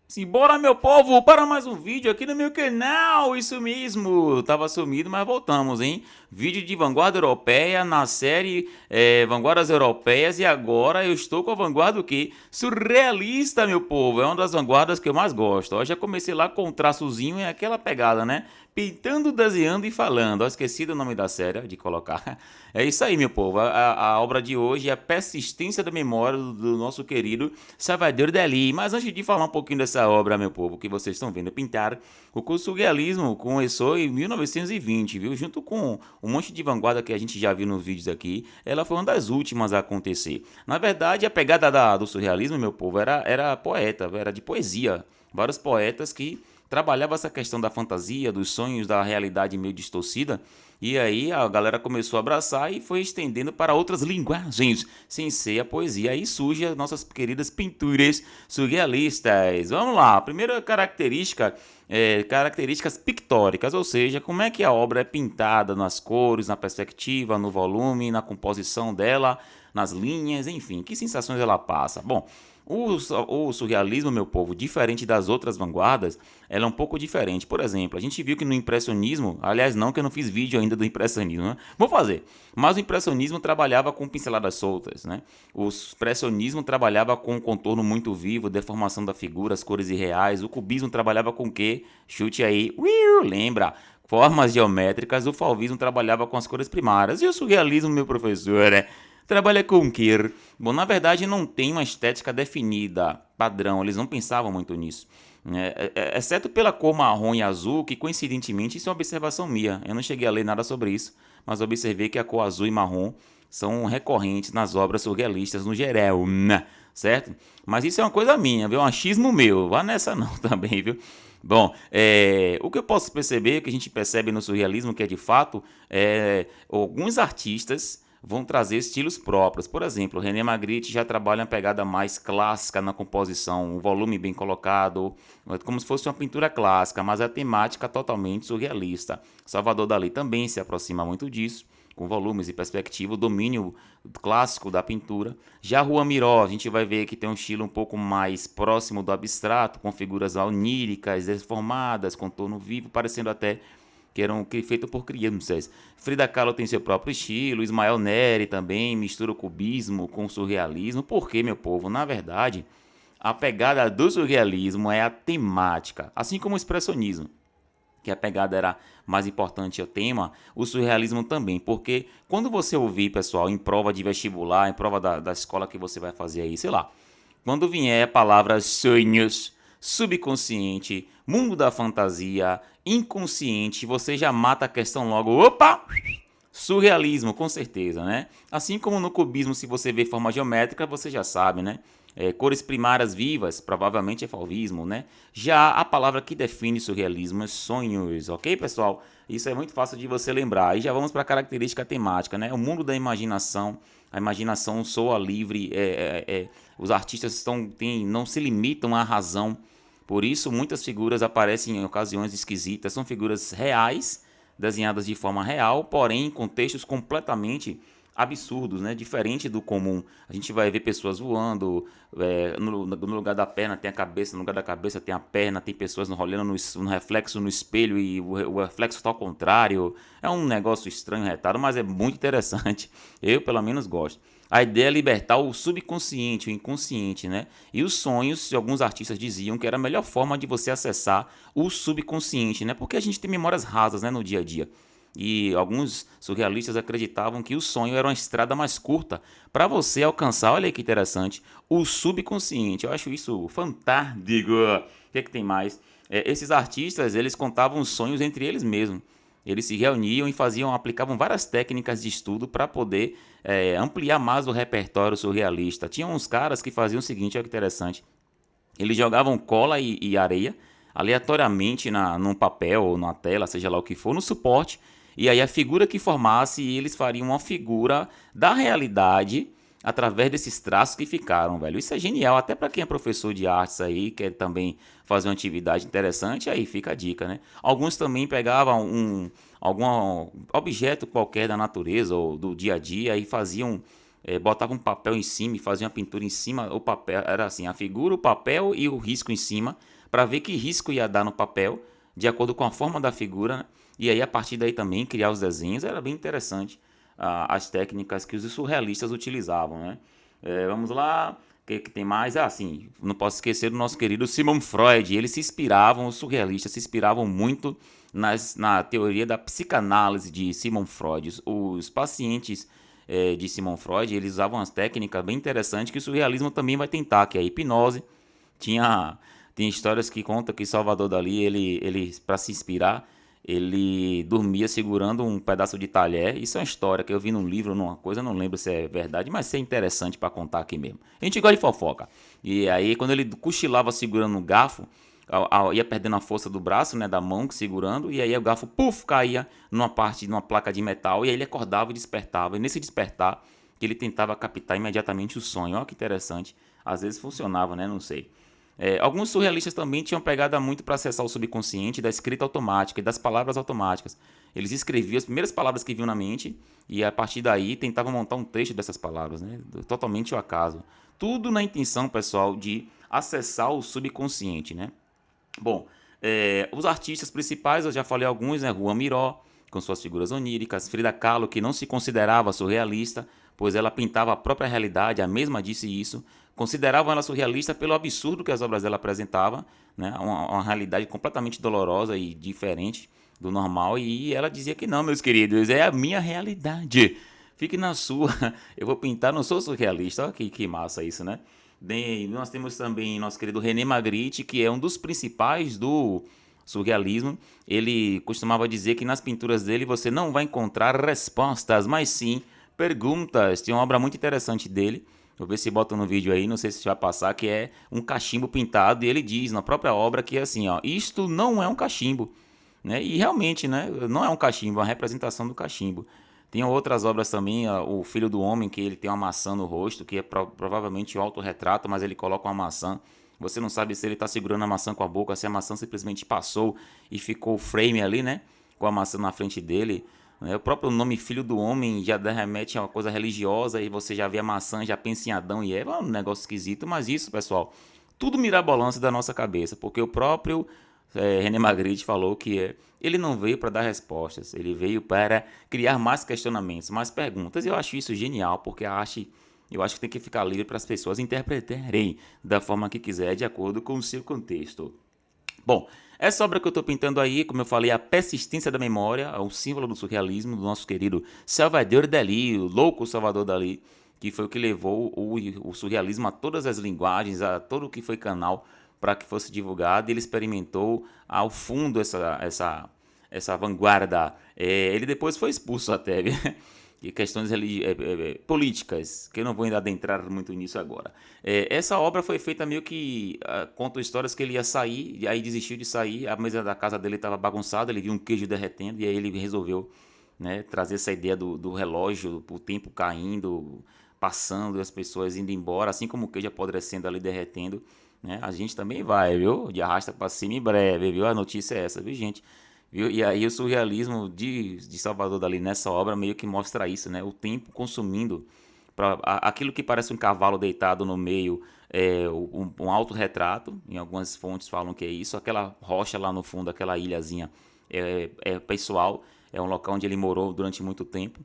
Simbora, meu povo, para mais um vídeo aqui no meu canal, isso mesmo, tava sumido, mas voltamos, hein? Vídeo de vanguarda europeia na série Vanguardas Europeias e agora eu estou com a vanguarda o quê? Surrealista, meu povo, é uma das vanguardas que eu mais gosto. Ó, já comecei lá com o traçozinho e aquela pegada, né? Pintando, desenhando e falando. Ó, esqueci do nome da série, ó, de colocar. É isso aí, meu povo. A obra de hoje é a persistência da memória do nosso querido Salvador Dalí. Mas antes de falar um pouquinho dessa obra, meu povo, que vocês estão vendo pintar, o curso surrealismo começou em 1920, viu? Junto com um monte de vanguarda que a gente já viu nos vídeos aqui, ela foi uma das últimas a acontecer. Na verdade, a pegada do surrealismo, meu povo, era poeta, era de poesia. Vários poetas que trabalhava essa questão da fantasia, dos sonhos, da realidade meio distorcida. E aí a galera começou a abraçar e foi estendendo para outras linguagens, sem ser a poesia. Aí surge as nossas queridas pinturas surrealistas. Vamos lá, a primeira característica características pictóricas, ou seja, como é que a obra é pintada nas cores, na perspectiva, no volume, na composição dela, nas linhas, enfim, que sensações ela passa. Bom, o surrealismo, meu povo, diferente das outras vanguardas, ela é um pouco diferente. Por exemplo, a gente viu que no impressionismo, aliás, não que eu não fiz vídeo ainda do impressionismo, né? Vou fazer. Mas o impressionismo trabalhava com pinceladas soltas, né? O expressionismo trabalhava com um contorno muito vivo, deformação da figura, as cores irreais. O cubismo trabalhava com o quê? Chute aí. Lembra? Formas geométricas. O fauvismo trabalhava com as cores primárias. E o surrealismo, meu professor, né? Trabalha com o quê? Bom, na verdade não tem uma estética definida, padrão, eles não pensavam muito nisso. Exceto pela cor marrom e azul, que coincidentemente isso é uma observação minha. Eu não cheguei a ler nada sobre isso, mas observei que a cor azul e marrom são recorrentes nas obras surrealistas no geral, né? Certo? Mas isso é uma coisa minha, viu? Um achismo meu. Vá nessa não também, viu? Bom, o que eu posso perceber, que a gente percebe no surrealismo, que é de fato, alguns artistas vão trazer estilos próprios. Por exemplo, René Magritte já trabalha uma pegada mais clássica na composição, um volume bem colocado, como se fosse uma pintura clássica, mas a temática totalmente surrealista. Salvador Dalí também se aproxima muito disso, com volumes e perspectiva, o domínio clássico da pintura. Já Juan Miró, a gente vai ver que tem um estilo um pouco mais próximo do abstrato, com figuras oníricas, deformadas, contorno vivo, parecendo até que eram feitos por crianças. Frida Kahlo tem seu próprio estilo, Ismael Neri também mistura o cubismo com o surrealismo. Por quê, meu povo? Na verdade, a pegada do surrealismo é a temática, assim como o expressionismo, que a pegada era mais importante ao tema, o surrealismo também, porque quando você ouvir, pessoal, em prova de vestibular, em prova da escola que você vai fazer aí, sei lá, quando vier a palavra sonhos, subconsciente, mundo da fantasia, inconsciente, você já mata a questão logo. Opa! Surrealismo, com certeza, né? Assim como no cubismo, se você vê forma geométrica, você já sabe, né? Cores primárias vivas, provavelmente é fauvismo, né? Já a palavra que define surrealismo é sonhos, ok, pessoal? Isso é muito fácil de você lembrar. E já vamos para a característica temática, né? O mundo da imaginação, a imaginação soa livre, os artistas não se limitam à razão. Por isso, muitas figuras aparecem em ocasiões esquisitas, são figuras reais, desenhadas de forma real, porém em contextos completamente absurdos, né? Diferente do comum. A gente vai ver pessoas voando, no lugar da perna tem a cabeça, no lugar da cabeça tem a perna, tem pessoas olhando no reflexo no espelho e o reflexo está ao contrário. É um negócio estranho, retado, mas é muito interessante. Eu, pelo menos, gosto. A ideia é libertar o subconsciente, o inconsciente, né? E os sonhos, alguns artistas diziam que era a melhor forma de você acessar o subconsciente, né? Porque a gente tem memórias rasas, né, no dia a dia. E alguns surrealistas acreditavam que o sonho era uma estrada mais curta para você alcançar, olha aí que interessante, o subconsciente. Eu acho isso fantástico. O que é que tem mais? Esses artistas, eles contavam os sonhos entre eles mesmos. Eles se reuniam e aplicavam várias técnicas de estudo para poder ampliar mais o repertório surrealista. Tinha uns caras que faziam o seguinte, olha que interessante. Eles jogavam cola e areia aleatoriamente num papel ou na tela, seja lá o que for, no suporte. E aí a figura que formasse, eles fariam uma figura da realidade através desses traços que ficaram, velho. Isso é genial, até para quem é professor de artes aí, quer também fazer uma atividade interessante, aí fica a dica, né? Alguns também pegavam algum objeto qualquer da natureza ou do dia a dia e faziam botava um papel em cima e fazia uma pintura em cima, o papel era assim, a figura, o papel e o risco em cima, para ver que risco ia dar no papel, de acordo com a forma da figura, né? E aí a partir daí também criar os desenhos. Era bem interessante as técnicas que os surrealistas utilizavam, né? Vamos lá, o que tem mais? Ah, sim, não posso esquecer do nosso querido Sigmund Freud. Eles se inspiravam, os surrealistas se inspiravam muito na teoria da psicanálise de Sigmund Freud. Os pacientes de Sigmund Freud, eles usavam umas técnicas bem interessantes que o surrealismo também vai tentar, que é a hipnose. Tem histórias que contam que Salvador Dalí, ele para se inspirar, ele dormia segurando um pedaço de talher. Isso é uma história que eu vi num livro, numa coisa, não lembro se é verdade, mas é interessante para contar aqui mesmo. A gente gosta de fofoca. E aí, quando ele cochilava segurando um garfo, ia perdendo a força do braço, né, da mão segurando, e aí o garfo, puf, caía numa placa de metal, e aí ele acordava e despertava. E nesse despertar, ele tentava captar imediatamente o sonho. Olha que interessante. Às vezes funcionava, né? Não sei. Alguns surrealistas também tinham pegada muito para acessar o subconsciente da escrita automática e das palavras automáticas. Eles escreviam as primeiras palavras que vinham na mente e a partir daí tentavam montar um texto dessas palavras, né? Totalmente ao acaso. Tudo na intenção, pessoal, de acessar o subconsciente, né? Bom, os artistas principais, eu já falei alguns, né? Juan Miró, com suas figuras oníricas, Frida Kahlo, que não se considerava surrealista, pois ela pintava a própria realidade, a mesma disse isso. Consideravam ela surrealista pelo absurdo que as obras dela apresentavam, né? Uma realidade completamente dolorosa e diferente do normal, e ela dizia que não, meus queridos, é a minha realidade. Fique na sua, eu vou pintar, não sou surrealista. Olha que massa isso, né? Nós temos também nosso querido René Magritte, que é um dos principais do surrealismo. Ele costumava dizer que nas pinturas dele você não vai encontrar respostas, mas sim perguntas. Tem uma obra muito interessante dele, vou ver se bota no vídeo aí, não sei se vai passar, que é um cachimbo pintado, e ele diz na própria obra que é assim, ó, isto não é um cachimbo, né? E realmente, né, não é um cachimbo, é uma representação do cachimbo. Tem outras obras também, o Filho do Homem, que ele tem uma maçã no rosto, que é provavelmente um autorretrato, mas ele coloca uma maçã. Você não sabe se ele está segurando a maçã com a boca, se a maçã simplesmente passou e ficou o frame ali, né? Com a maçã na frente dele. Né? O próprio nome Filho do Homem já remete a uma coisa religiosa e você já vê a maçã, já pensa em Adão e Eva, é um negócio esquisito. Mas isso, pessoal, tudo mirabolância da nossa cabeça, porque o próprio René Magritte falou que ele não veio para dar respostas, ele veio para criar mais questionamentos, mais perguntas. E eu acho isso genial, porque eu acho que tem que ficar livre para as pessoas interpretarem da forma que quiser, de acordo com o seu contexto. Bom, essa obra que eu estou pintando aí, como eu falei, a persistência da memória, é o símbolo do surrealismo do nosso querido Salvador Dalí, o louco Salvador Dalí, que foi o que levou o surrealismo a todas as linguagens, a todo o que foi canal para que fosse divulgado. Ele experimentou ao fundo essa vanguarda. Ele depois foi expulso até, viu? E questões políticas, que eu não vou ainda adentrar muito nisso agora. Essa obra foi feita meio que conta histórias que ele ia sair, e aí desistiu de sair, a mesa da casa dele estava bagunçada, ele viu um queijo derretendo, e aí ele resolveu, né, trazer essa ideia do relógio, o tempo caindo, passando, e as pessoas indo embora, assim como o queijo apodrecendo ali, derretendo, né? A gente também vai, viu? De arrasta para cima em breve, viu? A notícia é essa, viu, gente? Viu? E aí o surrealismo de Salvador Dalí nessa obra meio que mostra isso, né? O tempo consumindo para aquilo que parece um cavalo deitado no meio, um autorretrato, em algumas fontes falam que é isso, aquela rocha lá no fundo, aquela ilhazinha é pessoal, é um local onde ele morou durante muito tempo.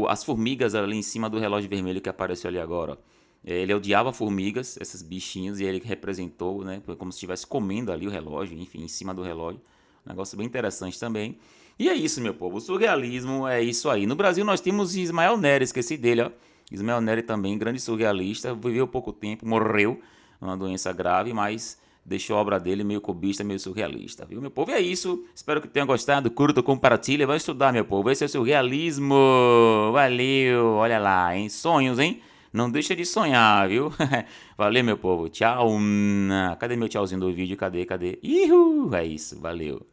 As formigas ali em cima do relógio vermelho que apareceu ali agora, ó. Ele odiava formigas, esses bichinhos, e ele representou, né, como se estivesse comendo ali o relógio, enfim, em cima do relógio. Um negócio bem interessante também. E é isso, meu povo, o surrealismo é isso aí. No Brasil nós temos Ismael Nery, esqueci dele, ó. Ismael Nery também, grande surrealista, viveu pouco tempo, morreu, uma doença grave, mas deixou a obra dele meio cubista, meio surrealista, viu, meu povo? E é isso, espero que tenham gostado, curta, compartilha, vai estudar, meu povo, esse é o surrealismo, valeu, olha lá, hein, sonhos, hein? Não deixa de sonhar, viu? Valeu, meu povo. Tchau. Cadê meu tchauzinho do vídeo? Cadê? Ihu! É isso. Valeu.